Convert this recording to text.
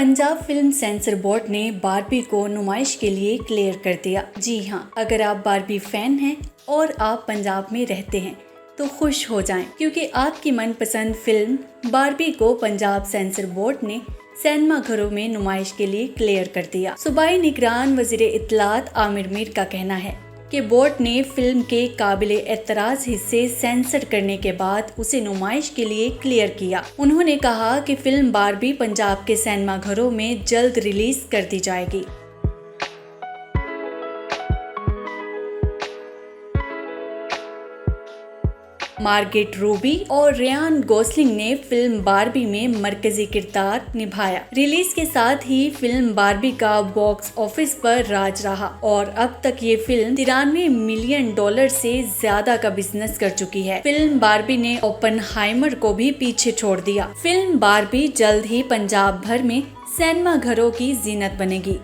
Punjab film sensor board ने Barbie को नुमाइश के लिए क्लियर कर दिया। जी हाँ, अगर आप बारबी फैन हैं और आप पंजाब में रहते हैं तो खुश हो जाएं, क्योंकि आपकी मनपसंद फिल्म बारबी को पंजाब सेंसर बोर्ड ने सिनेमा घरों में नुमाइश के लिए क्लियर कर दिया। सूबाई निगरान वजीर इत्तलात आमिर मीर का कहना है कि बोर्ड ने फिल्म के काबिले एतराज हिस्से सेंसर करने के बाद उसे नुमाइश के लिए क्लियर किया। उन्होंने कहा कि फिल्म बारबी पंजाब के सिनेमा घरों में जल्द रिलीज कर दी जाएगी। मार्गेट रूबी और रियान गोसलिंग ने फिल्म बारबी में मरकजी किरदार निभाया। रिलीज के साथ ही फिल्म बारबी का बॉक्स ऑफिस पर राज रहा और अब तक ये फिल्म $93 मिलियन से ज्यादा का बिजनेस कर चुकी है। फिल्म बारबी ने ओपनहाइमर को भी पीछे छोड़ दिया। फिल्म बारबी जल्द ही पंजाब भर में सिनेमा घरों की जीनत बनेगी।